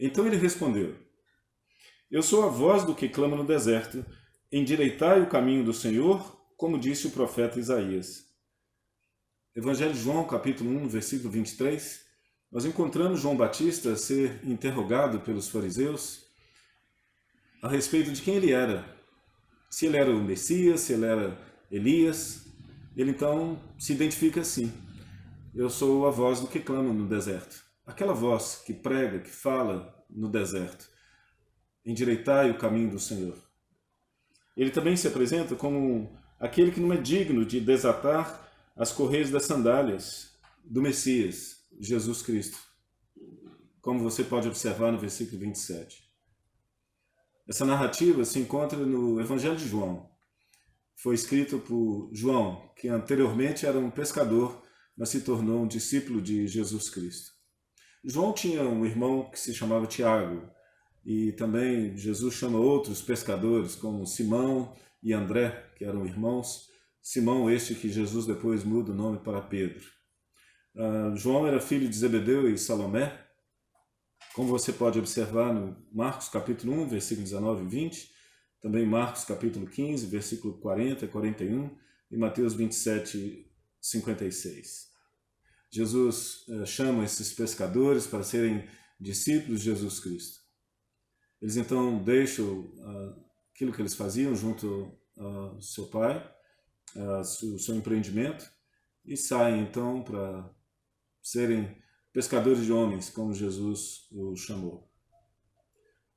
Então ele respondeu: Eu sou a voz do que clama no deserto, endireitai o caminho do Senhor, como disse o profeta Isaías. Evangelho de João, capítulo 1, versículo 23, nós encontramos João Batista ser interrogado pelos fariseus a respeito de quem ele era. Se ele era o Messias, se ele era Elias. Ele então se identifica assim: eu sou a voz do que clama no deserto. Aquela voz que prega, que fala no deserto. Endireitai o caminho do Senhor. Ele também se apresenta como aquele que não é digno de desatar as correias das sandálias do Messias, Jesus Cristo, como você pode observar no versículo 27. Essa narrativa se encontra no Evangelho de João. Foi escrito por João, que anteriormente era um pescador, mas se tornou um discípulo de Jesus Cristo. João tinha um irmão que se chamava Tiago, e também Jesus chama outros pescadores, como Simão e André, que eram irmãos. Simão este que Jesus depois muda o nome para Pedro. João era filho de Zebedeu e Salomé, como você pode observar no Marcos capítulo 1, versículo 19 e 20, também Marcos capítulo 15, versículo 40 e 41, e Mateus 27, 56. Jesus chama esses pescadores para serem discípulos de Jesus Cristo. Eles então deixam aquilo que eles faziam junto ao seu pai, o seu empreendimento, e saem então para serem pescadores de homens, como Jesus os chamou.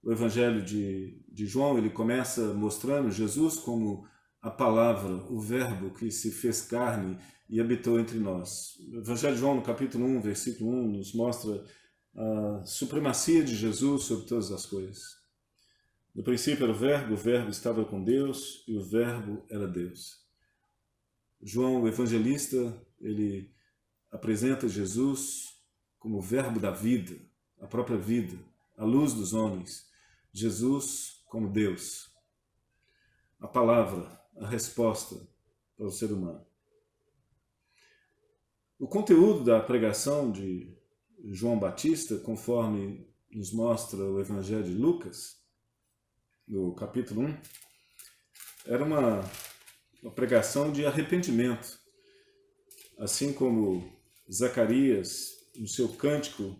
O Evangelho de João, ele começa mostrando Jesus como a palavra, o verbo que se fez carne e habitou entre nós. O Evangelho de João, no capítulo 1, versículo 1, nos mostra a supremacia de Jesus sobre todas as coisas. No princípio era o verbo estava com Deus e o verbo era Deus. João, o evangelista, ele apresenta Jesus como o verbo da vida, a própria vida, a luz dos homens. Jesus como Deus, a palavra, a resposta para o ser humano. O conteúdo da pregação de João Batista, conforme nos mostra o Evangelho de Lucas, no capítulo 1, era uma pregação de arrependimento. Assim como Zacarias, no seu cântico,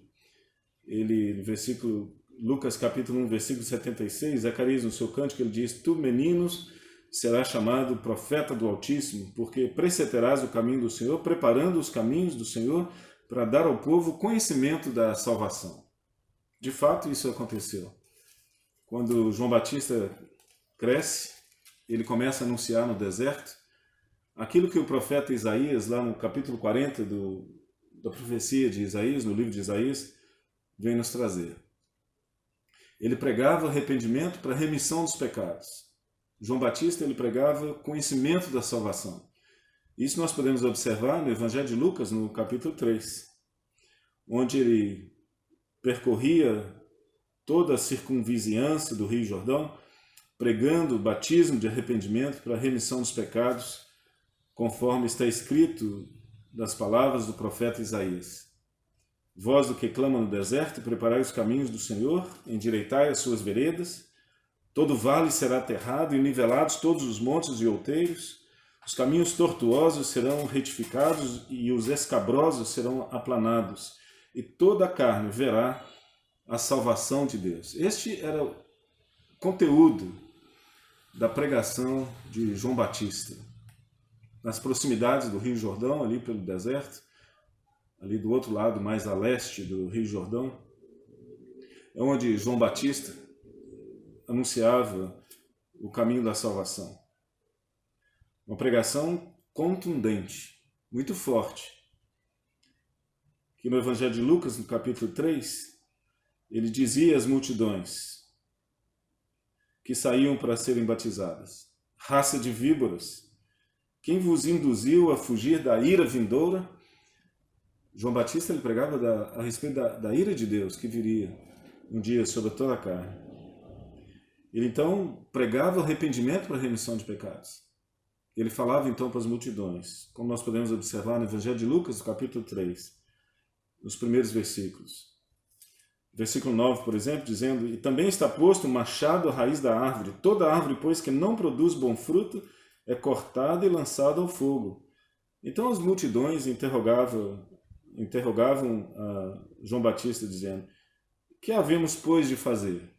ele, no versículo, Lucas capítulo 1, versículo 76, Zacarias, no seu cântico, ele diz: Tu, meninos, serás chamado profeta do Altíssimo, porque precepterás o caminho do Senhor, preparando os caminhos do Senhor, para dar ao povo conhecimento da salvação. De fato, isso aconteceu. Quando João Batista cresce, ele começa a anunciar no deserto aquilo que o profeta Isaías, lá no capítulo 40 da profecia de Isaías, no livro de Isaías, vem nos trazer. Ele pregava arrependimento para remissão dos pecados. João Batista, ele pregava conhecimento da salvação. Isso nós podemos observar no Evangelho de Lucas, no capítulo 3, onde ele percorria toda a circunvizinhança do Rio Jordão, pregando o batismo de arrependimento para a remissão dos pecados, conforme está escrito das palavras do profeta Isaías. Voz do que clama no deserto, preparai os caminhos do Senhor, endireitai as suas veredas, todo vale será aterrado e nivelados todos os montes e outeiros, os caminhos tortuosos serão retificados e os escabrosos serão aplanados, e toda a carne verá a salvação de Deus. Este era o conteúdo da pregação de João Batista. Nas proximidades do Rio Jordão, ali pelo deserto, ali do outro lado, mais a leste do Rio Jordão, é onde João Batista anunciava o caminho da salvação. Uma pregação contundente, muito forte, que no Evangelho de Lucas, no capítulo 3, ele dizia às multidões que saíam para serem batizadas: raça de víboras, quem vos induziu a fugir da ira vindoura? João Batista ele pregava a respeito da ira de Deus que viria um dia sobre toda a carne. Ele então pregava arrependimento para a remissão de pecados. Ele falava então para as multidões, como nós podemos observar no Evangelho de Lucas, no capítulo 3, nos primeiros versículos. versículo 9, por exemplo, dizendo: e também está posto um machado à raiz da árvore. Toda árvore, pois, que não produz bom fruto, é cortada e lançada ao fogo. Então as multidões interrogavam João Batista, dizendo: que havemos, pois, de fazer?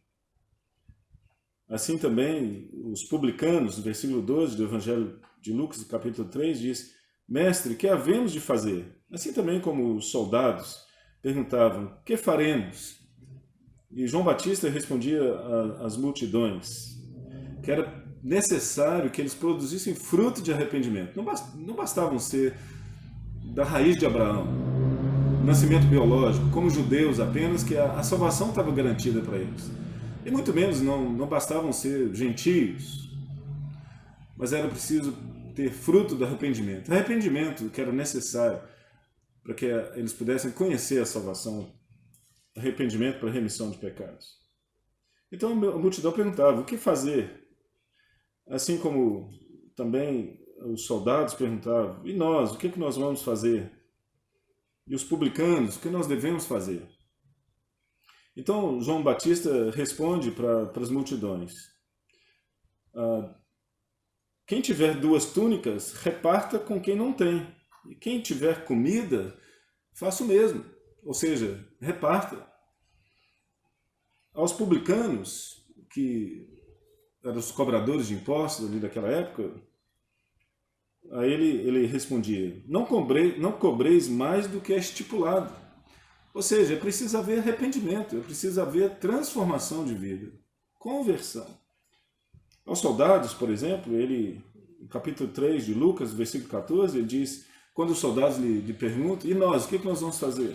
Assim também os publicanos, no versículo 12 do Evangelho de Lucas, capítulo 3, diz: mestre, que havemos de fazer? Assim também como os soldados perguntavam: que faremos? E João Batista respondia às multidões que era necessário que eles produzissem fruto de arrependimento. Não bastavam ser da raiz de Abraão, nascimento biológico, como judeus apenas, que a salvação estava garantida para eles. E muito menos não bastavam ser gentios, mas era preciso ter fruto do arrependimento. Arrependimento que era necessário para que eles pudessem conhecer a salvação, arrependimento para a remissão de pecados. Então a multidão perguntava: o que fazer? Assim como também os soldados perguntavam: e nós, o que nós vamos fazer? E os publicanos, o que nós devemos fazer? Então João Batista responde para as multidões: quem tiver 2 túnicas, reparta com quem não tem. E quem tiver comida, faça o mesmo. Ou seja, reparta. Aos publicanos, que eram os cobradores de impostos ali daquela época, aí ele respondia: não cobreis mais do que é estipulado. Ou seja, é preciso haver arrependimento, é preciso haver transformação de vida, conversão. Aos soldados, por exemplo, no capítulo 3 de Lucas, versículo 14, ele diz, quando os soldados lhe perguntam: e nós, o que nós vamos fazer?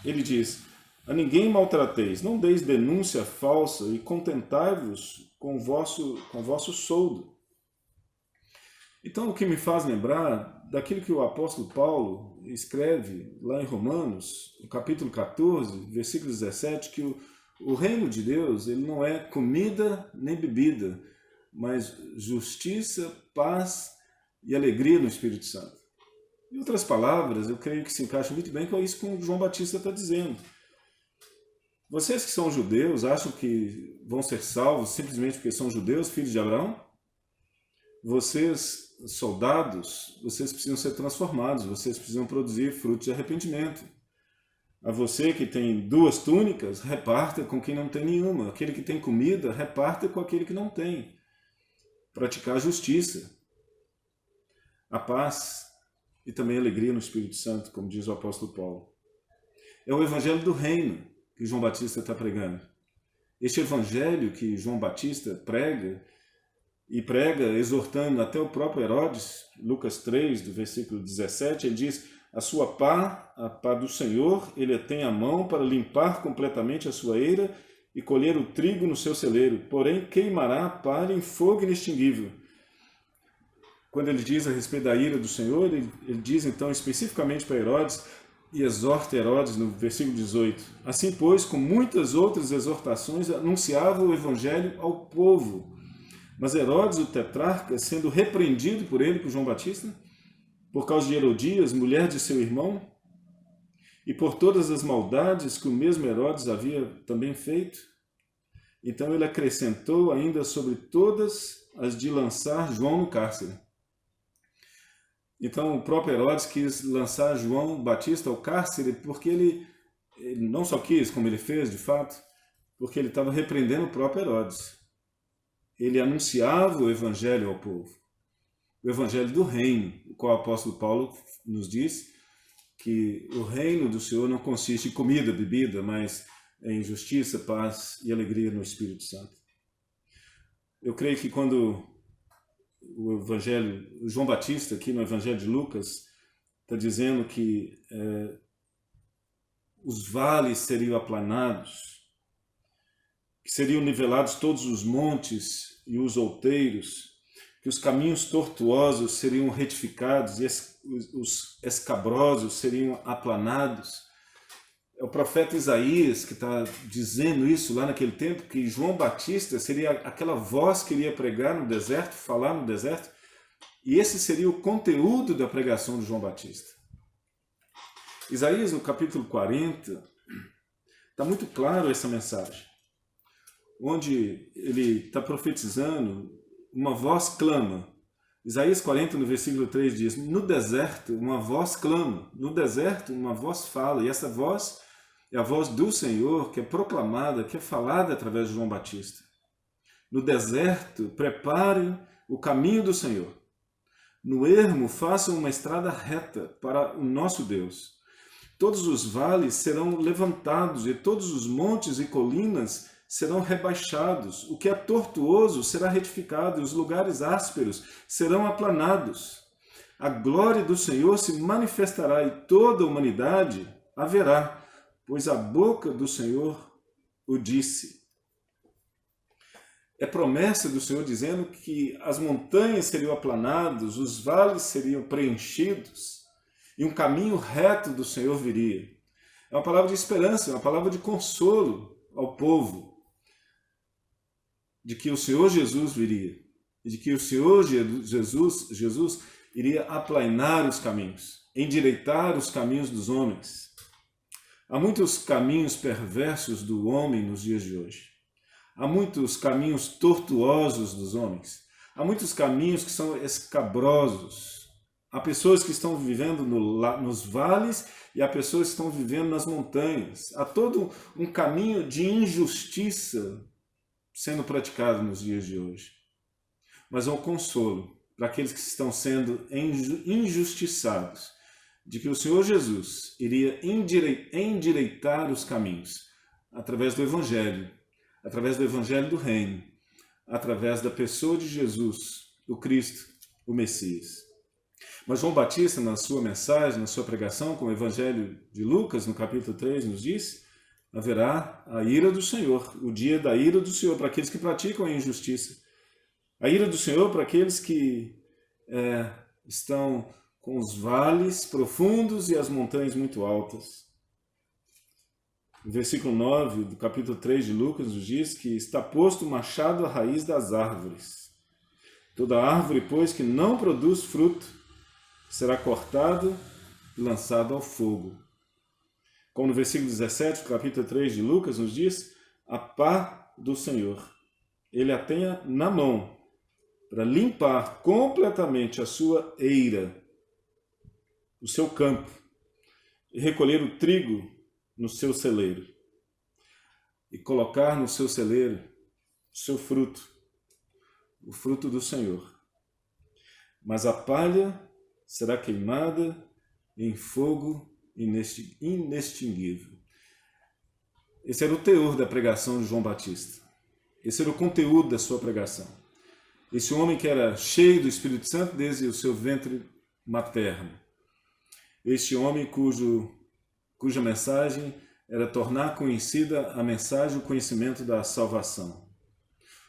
Ele diz: a ninguém maltrateis, não deis denúncia falsa e contentai-vos com vosso soldo. Então, o que me faz lembrar daquilo que o apóstolo Paulo escreve lá em Romanos, no capítulo 14, versículo 17, que o reino de Deus ele não é comida nem bebida, mas justiça, paz e alegria no Espírito Santo. Em outras palavras, eu creio que se encaixa muito bem com isso que o João Batista está dizendo. Vocês que são judeus acham que vão ser salvos simplesmente porque são judeus, filhos de Abraão? Vocês, soldados, vocês precisam ser transformados, vocês precisam produzir frutos de arrependimento. A você que tem 2 túnicas, reparta com quem não tem nenhuma. Aquele que tem comida, reparta com aquele que não tem. Praticar a justiça, a paz e também a alegria no Espírito Santo, como diz o apóstolo Paulo. É o evangelho do reino que João Batista está pregando. Este evangelho que João Batista prega, e prega exortando até o próprio Herodes, Lucas 3, do versículo 17, ele diz: a sua pá, a pá do Senhor, ele a tem à mão para limpar completamente a sua eira e colher o trigo no seu celeiro, porém queimará a palha em fogo inextinguível. Quando ele diz a respeito da ira do Senhor, ele diz então especificamente para Herodes, e exorta Herodes no versículo 18. Assim, pois, com muitas outras exortações, anunciava o evangelho ao povo. Mas Herodes, o tetrarca, sendo repreendido por ele, por João Batista, por causa de Herodias, mulher de seu irmão, e por todas as maldades que o mesmo Herodes havia também feito, então ele acrescentou ainda sobre todas as de lançar João no cárcere. Então o próprio Herodes quis lançar João Batista ao cárcere porque ele não só quis, como ele fez de fato, porque ele estava repreendendo o próprio Herodes. Ele anunciava o evangelho ao povo, o evangelho do reino, o qual o apóstolo Paulo nos diz que o reino do Senhor não consiste em comida, bebida, mas em justiça, paz e alegria no Espírito Santo. Eu creio que quando o João Batista, aqui no Evangelho de Lucas, está dizendo que os vales seriam aplanados, que seriam nivelados todos os montes e os outeiros, que os caminhos tortuosos seriam retificados e os escabrosos seriam aplanados. É o profeta Isaías que está dizendo isso lá naquele tempo, que João Batista seria aquela voz que iria pregar no deserto, falar no deserto, e esse seria o conteúdo da pregação de João Batista. Isaías, no capítulo 40, está muito claro essa mensagem, onde ele está profetizando, uma voz clama. Isaías 40, no versículo 3, diz: no deserto uma voz clama, no deserto uma voz fala, e essa voz é a voz do Senhor, que é proclamada, que é falada através de João Batista. No deserto, preparem o caminho do Senhor. No ermo, façam uma estrada reta para o nosso Deus. Todos os vales serão levantados e todos os montes e colinas serão rebaixados. O que é tortuoso será retificado e os lugares ásperos serão aplanados. A glória do Senhor se manifestará e toda a humanidade a verá, pois a boca do Senhor o disse. É promessa do Senhor dizendo que as montanhas seriam aplanadas, os vales seriam preenchidos e um caminho reto do Senhor viria. É uma palavra de esperança, é uma palavra de consolo ao povo, de que o Senhor Jesus viria, e de que o Senhor Jesus iria aplanar os caminhos, endireitar os caminhos dos homens. Há muitos caminhos perversos do homem nos dias de hoje. Há muitos caminhos tortuosos dos homens. Há muitos caminhos que são escabrosos. Há pessoas que estão vivendo nos vales e há pessoas que estão vivendo nas montanhas. Há todo um caminho de injustiça sendo praticado nos dias de hoje. Mas é um consolo para aqueles que estão sendo injustiçados, de que o Senhor Jesus iria endireitar os caminhos através do Evangelho do Reino, através da pessoa de Jesus, o Cristo, o Messias. Mas João Batista, na sua mensagem, na sua pregação, com o Evangelho de Lucas, no capítulo 3, nos diz: haverá a ira do Senhor, o dia da ira do Senhor, para aqueles que praticam a injustiça. A ira do Senhor para aqueles que estão com os vales profundos e as montanhas muito altas. O versículo 9 do capítulo 3 de Lucas nos diz que está posto o machado à raiz das árvores. Toda árvore, pois, que não produz fruto, será cortado e lançado ao fogo. Como no versículo 17 do capítulo 3 de Lucas nos diz: a pá do Senhor, ele a tenha na mão, para limpar completamente a sua eira, o seu campo, e recolher o trigo no seu celeiro, e colocar no seu celeiro o seu fruto, o fruto do Senhor. Mas a palha será queimada em fogo inextinguível. Esse era o teor da pregação de João Batista. Esse era o conteúdo da sua pregação. Esse homem que era cheio do Espírito Santo desde o seu ventre materno. Este homem cuja mensagem era tornar conhecida a mensagem, o conhecimento da salvação.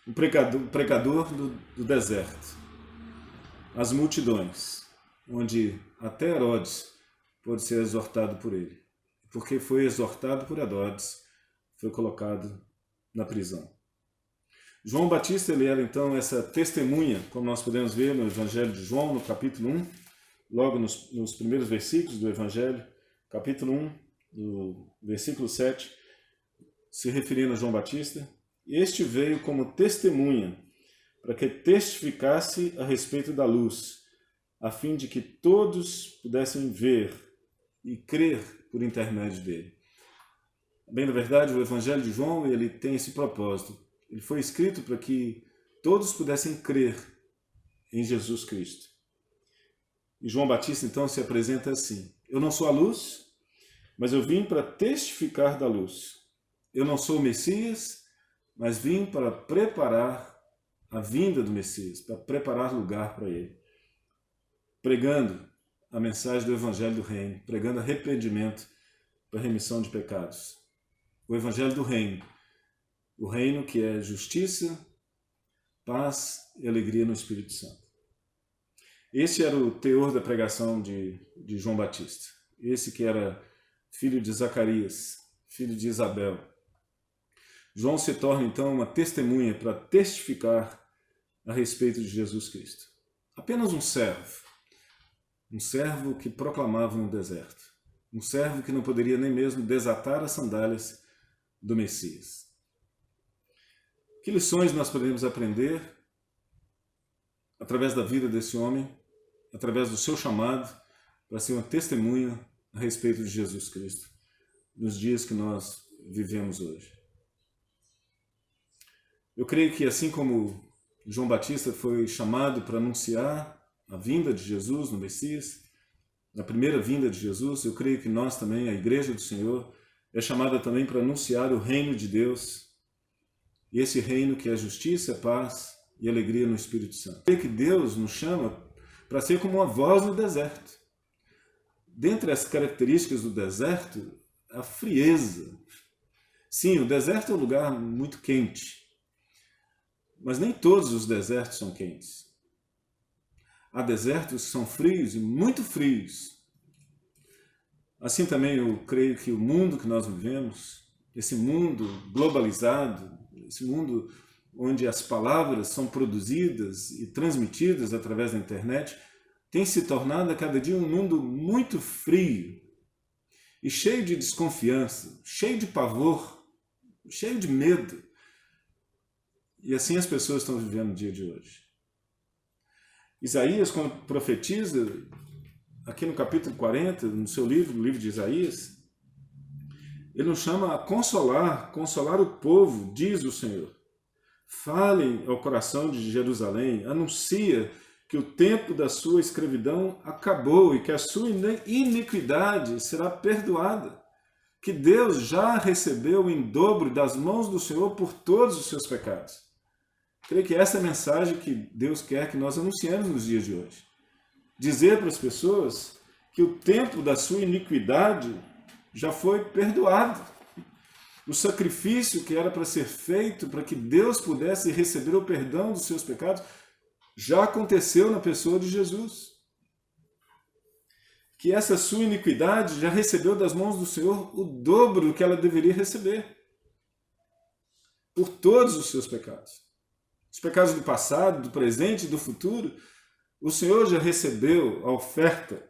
O pregador do deserto. As multidões, onde até Herodes pôde ser exortado por ele. Porque foi exortado por Herodes, foi colocado na prisão. João Batista, ele era então essa testemunha, como nós podemos ver no Evangelho de João, no capítulo 1, logo nos primeiros versículos do Evangelho, capítulo 1, do versículo 7, se referindo a João Batista. Este veio como testemunha, para que testificasse a respeito da luz, a fim de que todos pudessem ver e crer por intermédio dele. Bem, na verdade, o Evangelho de João, ele tem esse propósito. Ele foi escrito para que todos pudessem crer em Jesus Cristo. E João Batista, então, se apresenta assim: eu não sou a luz, mas eu vim para testificar da luz. Eu não sou o Messias, mas vim para preparar a vinda do Messias, para preparar lugar para ele. Pregando a mensagem do Evangelho do Reino, pregando arrependimento para remissão de pecados. O Evangelho do Reino. O reino que é justiça, paz e alegria no Espírito Santo. Esse era o teor da pregação de João Batista. Esse que era filho de Zacarias, filho de Isabel. João se torna então uma testemunha para testificar a respeito de Jesus Cristo. Apenas um servo que proclamava no deserto. Um servo que não poderia nem mesmo desatar as sandálias do Messias. Que lições nós podemos aprender através da vida desse homem, através do seu chamado, para ser uma testemunha a respeito de Jesus Cristo, nos dias que nós vivemos hoje? Eu creio que assim como João Batista foi chamado para anunciar a vinda de Jesus no Messias, na primeira vinda de Jesus, eu creio que nós também, a Igreja do Senhor, é chamada também para anunciar o reino de Deus, e esse reino que é justiça, paz e alegria no Espírito Santo. Eu creio que Deus nos chama para ser como uma voz no deserto. Dentre as características do deserto, a frieza. Sim, o deserto é um lugar muito quente, mas nem todos os desertos são quentes. Há desertos que são frios e muito frios. Assim também eu creio que o mundo que nós vivemos, esse mundo globalizado, esse mundo onde as palavras são produzidas e transmitidas através da internet, tem se tornado a cada dia um mundo muito frio e cheio de desconfiança, cheio de pavor, cheio de medo. E assim as pessoas estão vivendo no dia de hoje. Isaías, quando profetiza, aqui no capítulo 40, no seu livro, no livro de Isaías, ele nos chama a consolar o povo, diz o Senhor. Falem ao coração de Jerusalém, anuncia que o tempo da sua escravidão acabou e que a sua iniquidade será perdoada, que Deus já recebeu em dobro das mãos do Senhor por todos os seus pecados. Creio que essa é a mensagem que Deus quer que nós anunciemos nos dias de hoje. Dizer para as pessoas que o tempo da sua iniquidade já foi perdoado. O sacrifício que era para ser feito para que Deus pudesse receber o perdão dos seus pecados já aconteceu na pessoa de Jesus. Que essa sua iniquidade já recebeu das mãos do Senhor o dobro do que ela deveria receber. Por todos os seus pecados. Os pecados do passado, do presente e do futuro, o Senhor já recebeu a oferta,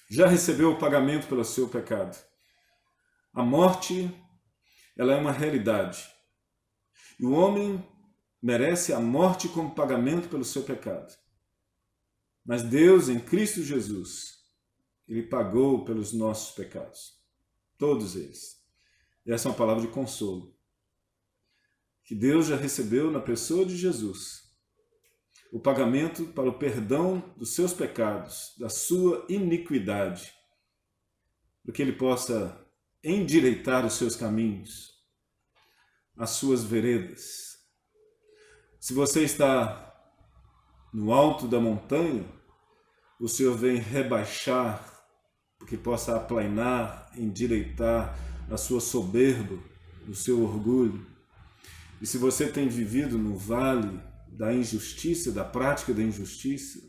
já recebeu o pagamento pelo seu pecado. A morte, ela é uma realidade. E o homem merece a morte como pagamento pelo seu pecado. Mas Deus, em Cristo Jesus, Ele pagou pelos nossos pecados. Todos eles. E essa é uma palavra de consolo. Que Deus já recebeu na pessoa de Jesus o pagamento para o perdão dos seus pecados, da sua iniquidade, para que Ele possa endireitar os seus caminhos, as suas veredas. Se você está no alto da montanha, o Senhor vem rebaixar, para que possa aplainar, endireitar a sua soberba, o seu orgulho. E se você tem vivido no vale da injustiça, da prática da injustiça,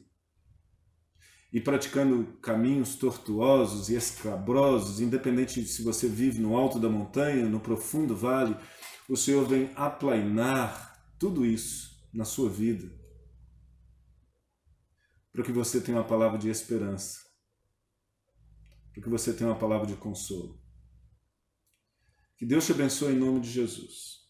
e praticando caminhos tortuosos e escabrosos, independente de se você vive no alto da montanha, no profundo vale, o Senhor vem aplainar tudo isso na sua vida, para que você tenha uma palavra de esperança, para que você tenha uma palavra de consolo. Que Deus te abençoe em nome de Jesus.